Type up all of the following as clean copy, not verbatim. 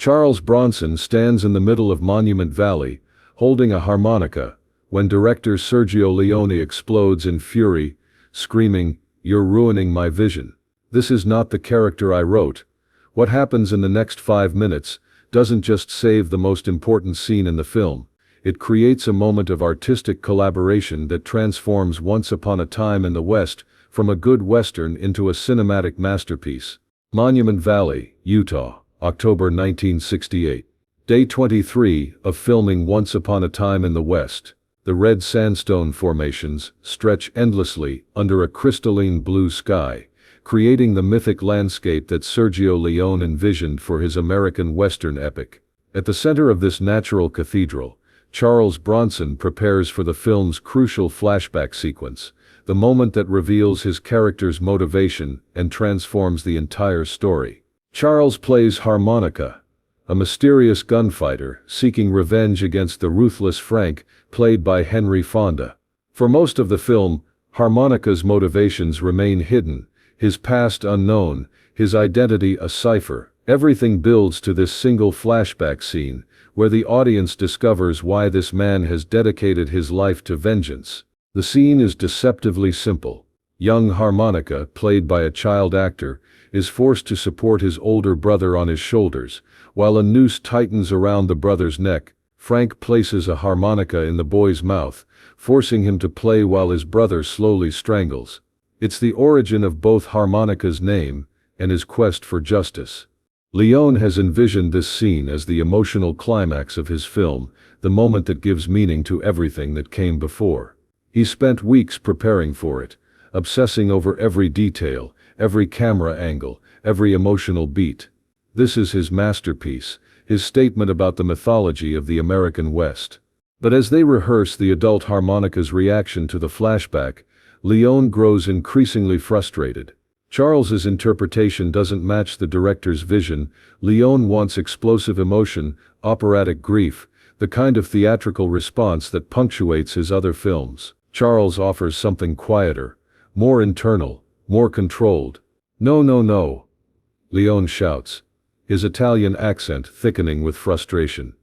Charles Bronson stands in the middle of Monument Valley, holding a harmonica, when director Sergio Leone explodes in fury, screaming, "You're ruining my vision. This is not the character I wrote." What happens in the next 5 minutes doesn't just save the most important scene in the film, it creates a moment of artistic collaboration that transforms Once Upon a Time in the West from a good Western into a cinematic masterpiece. Monument Valley, Utah, October 1968. Day 23 of filming Once Upon a Time in the West. The red sandstone formations stretch endlessly under a crystalline blue sky, creating the mythic landscape that Sergio Leone envisioned for his American Western epic. At the center of this natural cathedral, Charles Bronson prepares for the film's crucial flashback sequence, the moment that reveals his character's motivation and transforms the entire story. Charles plays harmonica, a mysterious gunfighter seeking revenge against the ruthless Frank, played by Henry Fonda. For most of the film, Harmonica's motivations remain hidden, his past unknown, his identity a cipher. Everything builds to this single flashback scene, where the audience discovers why this man has dedicated his life to vengeance. The scene is deceptively simple. Young Harmonica, played by a child actor, is forced to support his older brother on his shoulders, while a noose tightens around the brother's neck. Frank places a harmonica in the boy's mouth, forcing him to play while his brother slowly strangles. It's the origin of both Harmonica's name and his quest for justice. Leone has envisioned this scene as the emotional climax of his film, the moment that gives meaning to everything that came before. He spent weeks preparing for it, obsessing over every detail, every camera angle, every emotional beat. This is his masterpiece, his statement about the mythology of the American West. But as they rehearse the adult harmonica's reaction to the flashback, Leone grows increasingly frustrated. Charles's interpretation doesn't match the director's vision. Leone wants explosive emotion, operatic grief, the kind of theatrical response that punctuates his other films. Charles offers something quieter, more internal, more controlled. "No, no, no," Leone shouts, his Italian accent thickening with frustration.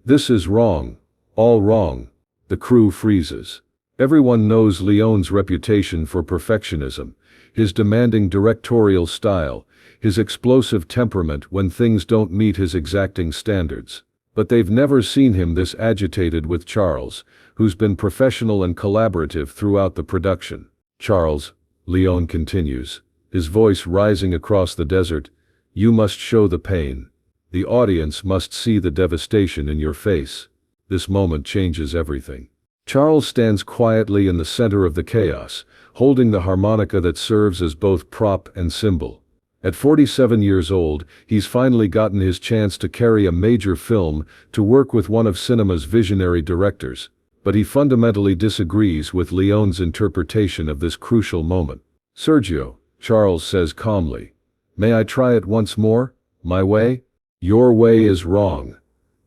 "This is wrong, all wrong." The crew freezes. Everyone knows Leone's reputation for perfectionism, his demanding directorial style, his explosive temperament when things don't meet his exacting standards. But they've never seen him this agitated with Charles, who's been professional and collaborative throughout the production. "Charles," Leone continues, his voice rising across the desert, "you must show the pain. The audience must see the devastation in your face. This moment changes everything." Charles stands quietly in the center of the chaos, holding the harmonica that serves as both prop and symbol. At 47 years old, he's finally gotten his chance to carry a major film, to work with one of cinema's visionary directors. But he fundamentally disagrees with Leone's interpretation of this crucial moment. "Sergio," Charles says calmly, "may I try it once more? My way?" "Your way is wrong,"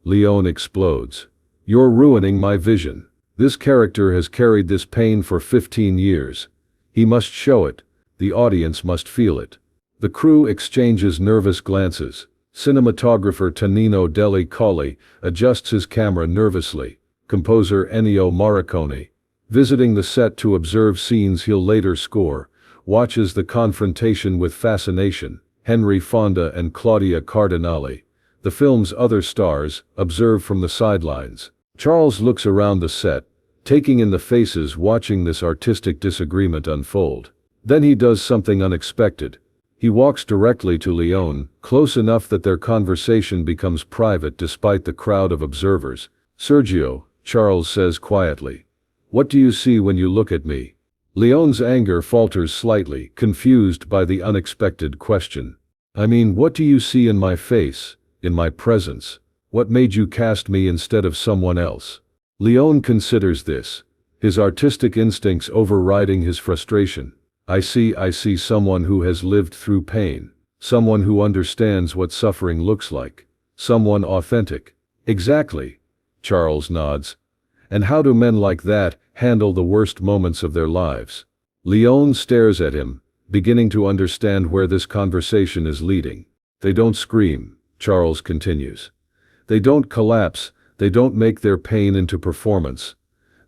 Leone explodes. "You're ruining my vision. This character has carried this pain for 15 years. He must show it. The audience must feel it." The crew exchanges nervous glances. Cinematographer Tonino Delle Colli adjusts his camera nervously. Composer Ennio Morricone, visiting the set to observe scenes he'll later score, watches the confrontation with fascination. Henry Fonda and Claudia Cardinale, the film's other stars, observe from the sidelines. Charles looks around the set, taking in the faces watching this artistic disagreement unfold. Then he does something unexpected. He walks directly to Leone, close enough that their conversation becomes private despite the crowd of observers. "Sergio," Charles says quietly, "what do you see when you look at me?" Leone's anger falters slightly, confused by the unexpected question. "I mean, what do you see in my face, in my presence? What made you cast me instead of someone else?" Leone considers this, his artistic instincts overriding his frustration. I see someone who has lived through pain, someone who understands what suffering looks like, someone authentic." "Exactly," Charles nods. "And how do men like that handle the worst moments of their lives?" Leone stares at him, beginning to understand where this conversation is leading. "They don't scream, Charles continues. They don't collapse, they don't make their pain into performance.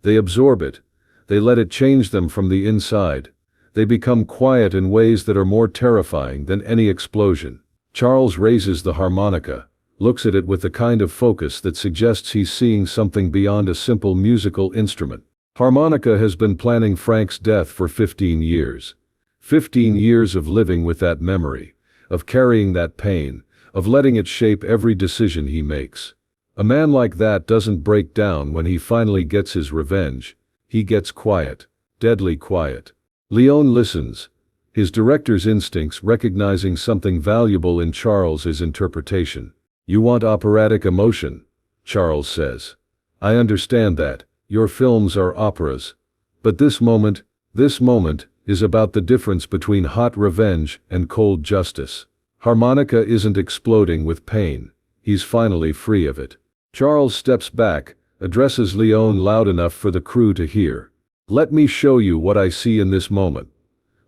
They absorb it. They let it change them from the inside. They become quiet in ways that are more terrifying than any explosion. Charles raises the harmonica, looks at it with the kind of focus that suggests he's seeing something beyond a simple musical instrument. Harmonica has been planning Frank's death for 15 years. 15 years of living with that memory, of carrying that pain, of letting it shape every decision he makes. A man like that doesn't break down when he finally gets his revenge. He gets quiet, deadly quiet. Leone listens, his director's instincts recognizing something valuable in Charles's interpretation. You want operatic emotion, Charles says. I understand that. Your films are operas. But this moment is about the difference between hot revenge and cold justice. Harmonica isn't exploding with pain. He's finally free of it. Charles steps back, addresses Leone loud enough for the crew to hear. Let me show you what I see in this moment.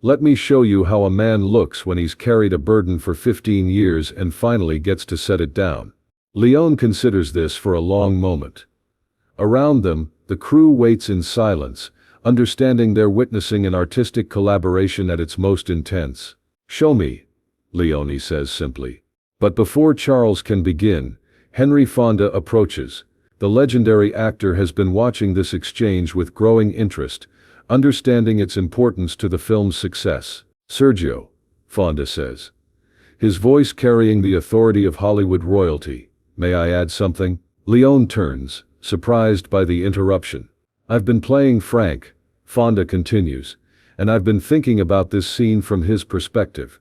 Let me show you how a man looks when he's carried a burden for 15 years and finally gets to set it down. Leone considers this for a long moment. Around them, the crew waits in silence, understanding they're witnessing an artistic collaboration at its most intense. Show me, Leone says simply. But before Charles can begin, Henry Fonda approaches. The legendary actor has been watching this exchange with growing interest, understanding its importance to the film's success. Sergio, Fonda says. His voice carrying the authority of Hollywood royalty. May I add something? Leone turns, surprised by the interruption. I've been playing Frank, Fonda continues, and I've been thinking about this scene from his perspective.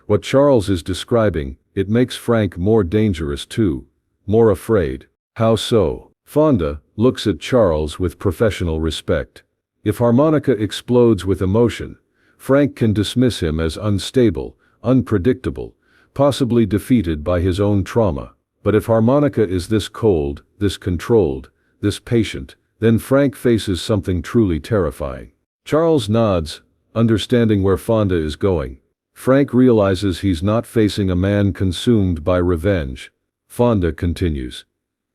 What Charles is describing, it makes Frank more dangerous too, more afraid. How so? Fonda looks at Charles with professional respect. If harmonica explodes with emotion, Frank can dismiss him as unstable, unpredictable, possibly defeated by his own trauma. But if harmonica is this cold, this controlled, this patient, then Frank faces something truly terrifying. Charles nods, understanding where Fonda is going. Frank realizes he's not facing a man consumed by revenge. Fonda continues.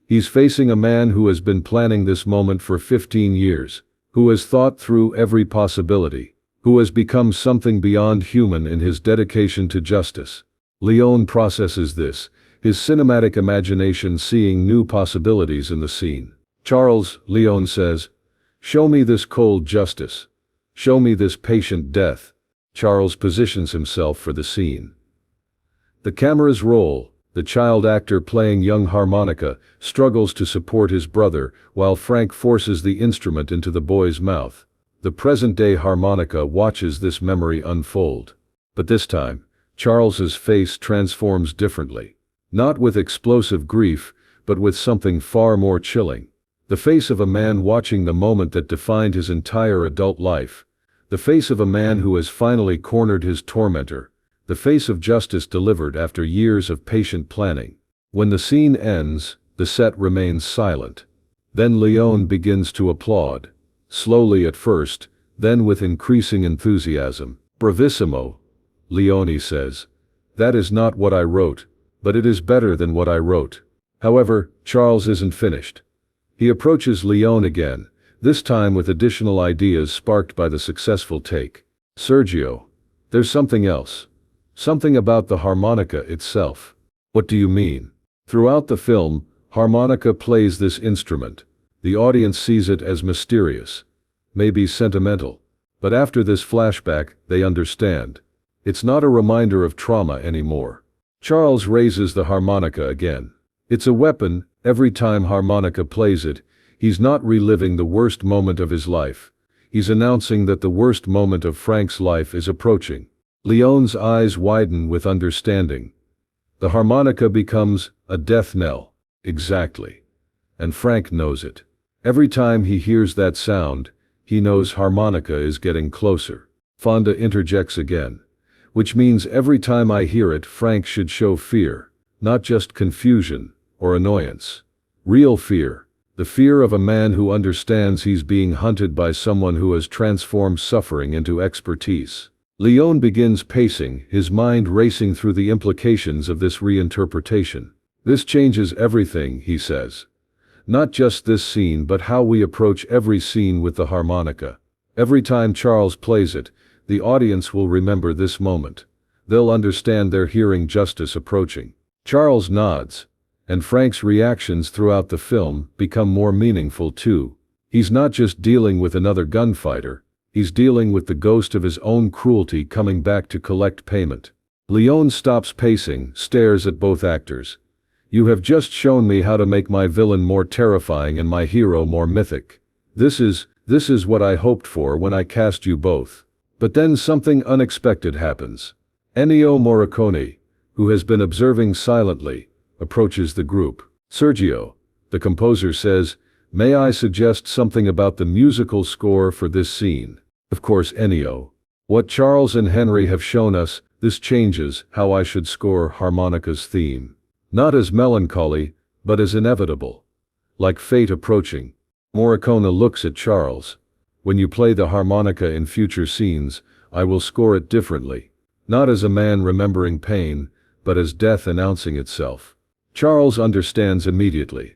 He's facing a man who has been planning this moment for 15 years, who has thought through every possibility, who has become something beyond human in his dedication to justice. Leone processes this, his cinematic imagination seeing new possibilities in the scene. Charles, Leone says, show me this cold justice. Show me this patient death. Charles positions himself for the scene. The cameras roll. The child actor playing young harmonica struggles to support his brother while Frank forces the instrument into the boy's mouth. The present-day harmonica watches this memory unfold. But this time, Charles's face transforms differently. Not with explosive grief, but with something far more chilling. The face of a man watching the moment that defined his entire adult life. The face of a man who has finally cornered his tormentor. The face of justice delivered after years of patient planning. When the scene ends, the set remains silent. Then Leone begins to applaud. Slowly at first, then with increasing enthusiasm. Bravissimo, Leone says. That is not what I wrote, but it is better than what I wrote. However, Charles isn't finished. He approaches Leone again, this time with additional ideas sparked by the successful take. Sergio, there's something else. Something about the harmonica itself. What do you mean? Throughout the film, harmonica plays this instrument. The audience sees it as mysterious, maybe sentimental. But after this flashback, they understand. It's not a reminder of trauma anymore. Charles raises the harmonica again. It's a weapon. Every time harmonica plays it, he's not reliving the worst moment of his life. He's announcing that the worst moment of Frank's life is approaching. Leone's eyes widen with understanding. The harmonica becomes a death knell. Exactly. And Frank knows it. Every time he hears that sound, he knows harmonica is getting closer. Fonda interjects again. Which means every time I hear it, Frank should show fear, not just confusion or annoyance. Real fear. The fear of a man who understands he's being hunted by someone who has transformed suffering into expertise. Leone begins pacing, his mind racing through the implications of this reinterpretation. This changes everything, he says. Not just this scene but how we approach every scene with the harmonica. Every time Charles plays it, the audience will remember this moment. They'll understand they're hearing justice approaching. Charles nods, and Frank's reactions throughout the film become more meaningful too. He's not just dealing with another gunfighter, he's dealing with the ghost of his own cruelty coming back to collect payment. Leone stops pacing, stares at both actors. You have just shown me how to make my villain more terrifying and my hero more mythic. This is what I hoped for when I cast you both. But then something unexpected happens. Ennio Morricone, who has been observing silently, approaches the group. Sergio, the composer says, may I suggest something about the musical score for this scene? Of course, Ennio. What Charles and Henry have shown us, this changes how I should score harmonica's theme. Not as melancholy, but as inevitable. Like fate approaching. Morricone looks at Charles. When you play the harmonica in future scenes, I will score it differently. Not as a man remembering pain, but as death announcing itself. Charles understands immediately.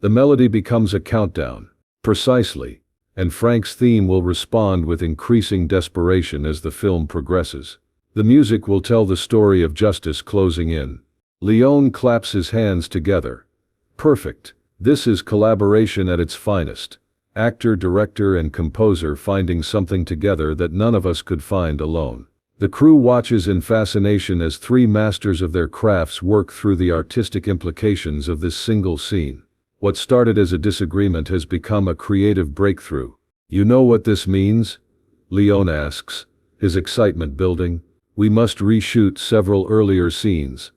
The melody becomes a countdown. Precisely. And Frank's theme will respond with increasing desperation as the film progresses. The music will tell the story of justice closing in. Leone claps his hands together. Perfect. This is collaboration at its finest. Actor, director, and composer finding something together that none of us could find alone. The crew watches in fascination as three masters of their crafts work through the artistic implications of this single scene. What started as a disagreement has become a creative breakthrough. You know what this means? Leone asks, his excitement building. We must reshoot several earlier scenes.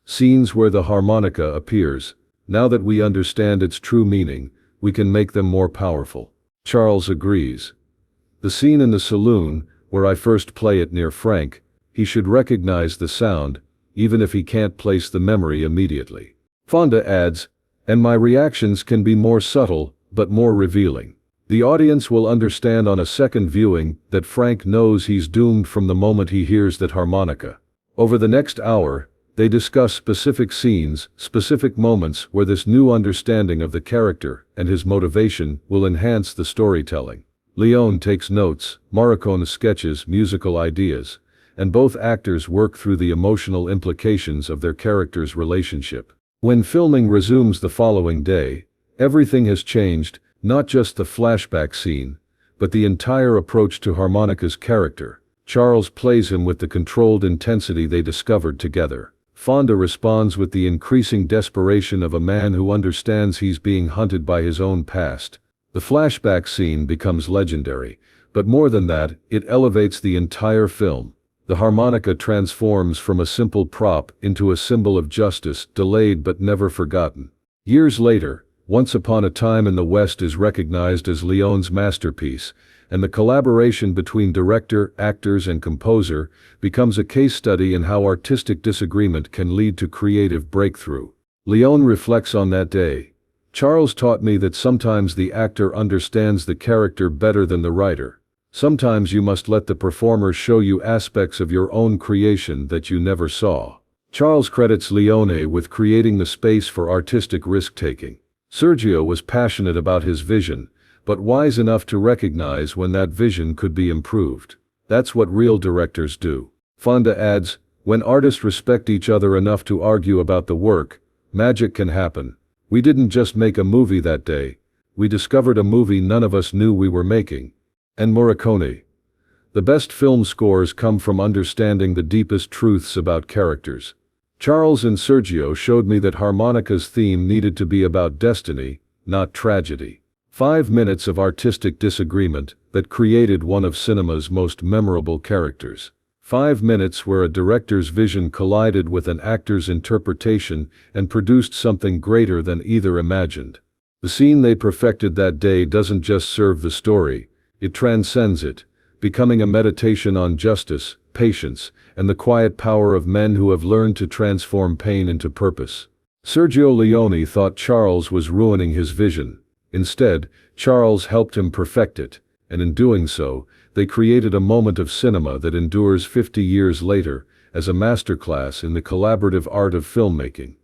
Scenes where the harmonica appears. Now that we understand its true meaning, we can make them more powerful. Charles agrees. The scene in the saloon, where I first play it near Frank, he should recognize the sound, even if he can't place the memory immediately. Fonda adds, and my reactions can be more subtle, but more revealing. The audience will understand on a second viewing that Frank knows he's doomed from the moment he hears that harmonica. Over the next hour, they discuss specific scenes, specific moments where this new understanding of the character and his motivation will enhance the storytelling. Leone takes notes, Morricone sketches musical ideas, and both actors work through the emotional implications of their characters' relationship. When filming resumes the following day, everything has changed, not just the flashback scene, but the entire approach to harmonica's character. Charles plays him with the controlled intensity they discovered together. Fonda responds with the increasing desperation of a man who understands he's being hunted by his own past. The flashback scene becomes legendary, but more than that, it elevates the entire film. The harmonica transforms from a simple prop into a symbol of justice, delayed but never forgotten. Years later, Once Upon a Time in the West is recognized as Leone's masterpiece, and the collaboration between director, actors, and composer becomes a case study in how artistic disagreement can lead to creative breakthrough. Leone reflects on that day. Charles taught me that sometimes the actor understands the character better than the writer. Sometimes you must let the performer show you aspects of your own creation that you never saw. Charles credits Leone with creating the space for artistic risk-taking. Sergio was passionate about his vision, but wise enough to recognize when that vision could be improved. That's what real directors do. Fonda adds, when artists respect each other enough to argue about the work, magic can happen. We didn't just make a movie that day, we discovered a movie none of us knew we were making. And Morricone. The best film scores come from understanding the deepest truths about characters. Charles and Sergio showed me that harmonica's theme needed to be about destiny, not tragedy. 5 minutes of artistic disagreement that created one of cinema's most memorable characters. 5 minutes where a director's vision collided with an actor's interpretation and produced something greater than either imagined. The scene they perfected that day doesn't just serve the story, it transcends it, becoming a meditation on justice, patience, and the quiet power of men who have learned to transform pain into purpose. Sergio Leone thought Charles was ruining his vision. Instead, Charles helped him perfect it, and in doing so, they created a moment of cinema that endures 50 years later, as a masterclass in the collaborative art of filmmaking.